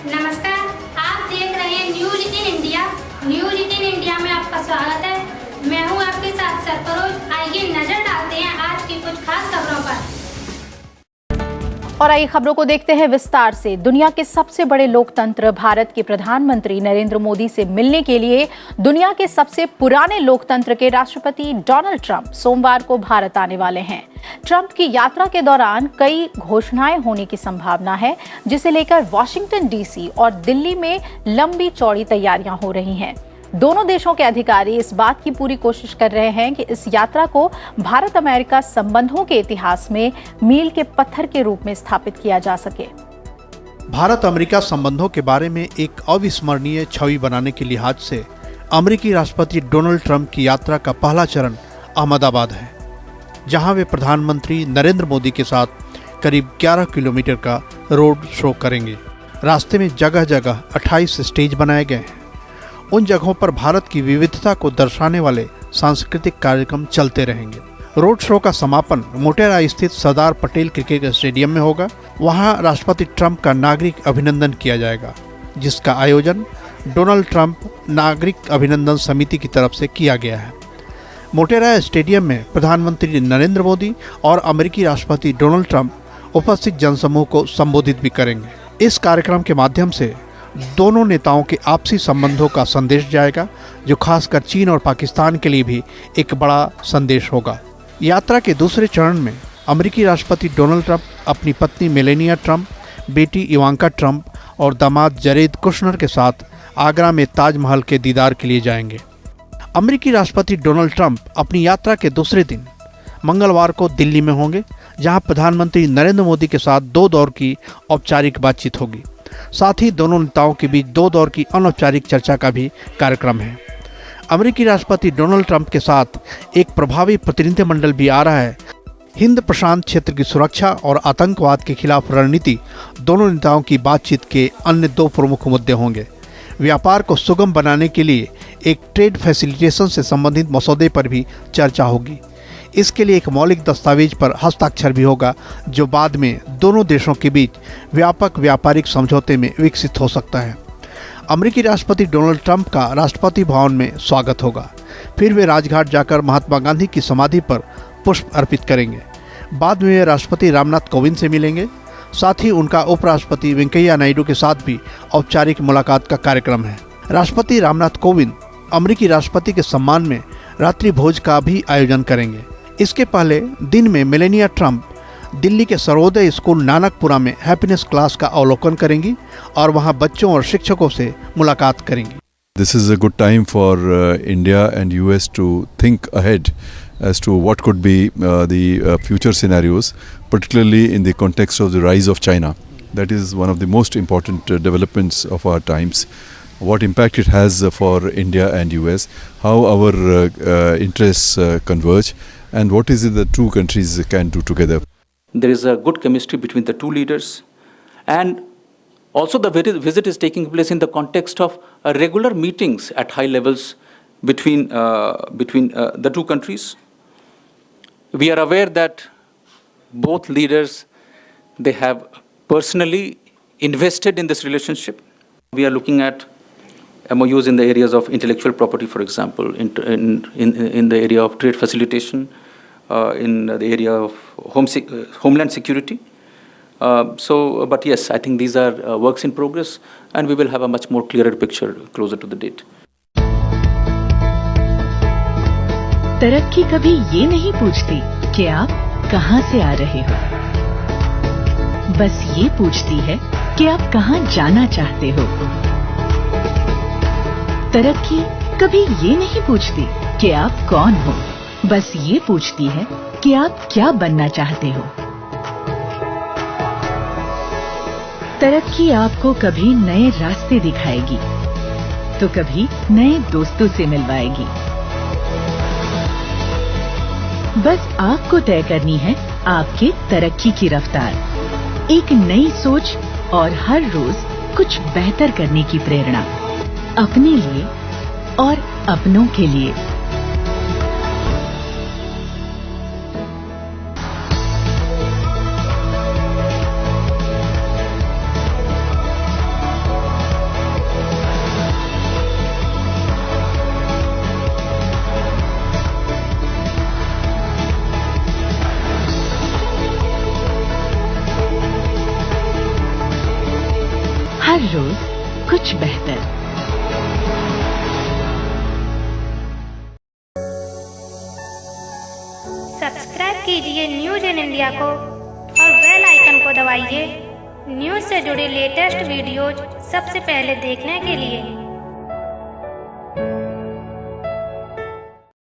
नमस्कार, आप देख रहे हैं news in India. News in India में आपका स्वागत है। मैं हूं आपके साथ सरफरोज। आइए नजर डालते हैं आज की कुछ खास खबरों पर। और आइए खबरों को देखते हैं विस्तार से। दुनिया के सबसे बड़े लोकतंत्र भारत के प्रधानमंत्री नरेंद्र मोदी से मिलने के लिए दुनिया के सबसे पुराने लोकतंत्र के राष्ट्रपति डोनाल्ड ट्रंप सोमवार को भारत आने वाले हैं। ट्रंप की यात्रा के दौरान कई घोषणाएं होने की संभावना है, जिसे लेकर वॉशिंगटन डीसी और दिल्ली में लंबी चौड़ी तैयारियां हो रही हैं। दोनों देशों के अधिकारी इस बात की पूरी कोशिश कर रहे हैं कि इस यात्रा को भारत अमेरिका संबंधों के इतिहास में मील के पत्थर के रूप में स्थापित किया जा सके। भारत अमेरिका संबंधों के बारे में एक अविस्मरणीय छवि बनाने के लिहाज से अमेरिकी राष्ट्रपति डोनाल्ड ट्रंप की यात्रा का पहला चरण अहमदाबाद है, जहां वे प्रधानमंत्री नरेंद्र मोदी के साथ करीब 11 किलोमीटर का रोड शो करेंगे। रास्ते में जगह जगह 28 स्टेज बनाए गए हैं। उन जगहों पर भारत की विविधता को दर्शाने वाले सांस्कृतिक कार्यक्रम चलते रहेंगे। रोड शो का समापन मोटेरा स्थित सरदार पटेल क्रिकेट स्टेडियम में होगा। वहां राष्ट्रपति ट्रंप का नागरिक अभिनंदन किया जाएगा, जिसका आयोजन डोनाल्ड ट्रंप नागरिक अभिनंदन समिति की तरफ से किया गया है। मोटेरा स्टेडियम में प्रधानमंत्री नरेंद्र मोदी और अमेरिकी राष्ट्रपति डोनाल्ड ट्रंप उपस्थित जनसमूह को संबोधित भी करेंगे। इस कार्यक्रम के माध्यम से दोनों नेताओं के आपसी संबंधों का संदेश जाएगा, जो खासकर चीन और पाकिस्तान के लिए भी एक बड़ा संदेश होगा। यात्रा के दूसरे चरण में अमेरिकी राष्ट्रपति डोनाल्ड ट्रंप अपनी पत्नी मेलेनिया ट्रंप, बेटी इवांका ट्रंप और दामाद जरेद कुशनर के साथ आगरा में ताजमहल के दीदार के लिए जाएंगे। अमेरिकी राष्ट्रपति डोनाल्ड ट्रंप अपनी यात्रा के दूसरे दिन मंगलवार को दिल्ली में होंगे, जहां प्रधानमंत्री नरेंद्र मोदी के साथ 2 दौर की औपचारिक बातचीत होगी। साथ ही दोनों नेताओं के बीच 2 दौर की अनौपचारिक चर्चा का भी कार्यक्रम है। अमेरिकी राष्ट्रपति डोनाल्ड ट्रंप के साथ एक प्रभावी प्रतिनिधिमंडल भी आ रहा है। हिंद प्रशांत क्षेत्र की सुरक्षा और आतंकवाद के खिलाफ रणनीति दोनों नेताओं की बातचीत के अन्य 2 प्रमुख मुद्दे होंगे। व्यापार को सुगम बनाने के लिए एक ट्रेड फैसिलिटेशन से संबंधित मसौदे पर भी चर्चा होगी। इसके लिए एक मौलिक दस्तावेज पर हस्ताक्षर भी होगा, जो बाद में दोनों देशों के बीच व्यापक व्यापारिक समझौते में विकसित हो सकता है। अमेरिकी राष्ट्रपति डोनाल्ड ट्रंप का राष्ट्रपति भवन में स्वागत होगा। फिर वे राजघाट जाकर महात्मा गांधी की समाधि पर पुष्प अर्पित करेंगे। बाद में वे राष्ट्रपति रामनाथ कोविंद से मिलेंगे। साथ ही उनका उपराष्ट्रपति वेंकैया नायडू के साथ भी औपचारिक मुलाकात का कार्यक्रम है। राष्ट्रपति रामनाथ कोविंद अमेरिकी राष्ट्रपति के सम्मान में रात्रि भोज का भी आयोजन करेंगे। इसके पहले दिन में मेलेनिया ट्रंप दिल्ली के सर्वोदय स्कूल नानकपुरा में हैप्पीनेस क्लास का अवलोकन करेंगी और वहां बच्चों और शिक्षकों से मुलाकात करेंगी। This is a good time for India and US to think ahead as to what could be the future scenarios, particularly in the context of the rise of China. That is one of the most important developments of our times. What impact it has for India and US, how our interests converge, and what is it the two countries can do together. There is a good chemistry between the two leaders, and also the visit is taking place in the context of regular meetings at high levels between the two countries. We are aware that both leaders, they have personally invested in this relationship. We are looking at MOUs in the areas of intellectual property, for example, in the area of trade facilitation, in the area of homeland security. But yes, I think these are works in progress, and we will have a much more clearer picture closer to the date. तरक्की कभी ये नहीं पूछती कि आप कहां से आ रहे हो, बस ये पूछती है कि आप कहां जाना चाहते हो। तरक्की कभी ये नहीं पूछती कि आप कौन हो, बस ये पूछती है कि आप क्या बनना चाहते हो। तरक्की आपको कभी नए रास्ते दिखाएगी, तो कभी नए दोस्तों से मिलवाएगी। बस आपको तय करनी है आपके तरक्की की रफ्तार, एक नई सोच और हर रोज कुछ बेहतर करने की प्रेरणा, अपने लिए और अपनों के लिए। कीजिए न्यूज इन इंडिया को और बेल आइकन को दबाइए न्यूज से जुड़े लेटेस्ट वीडियोज सबसे पहले देखने के लिए।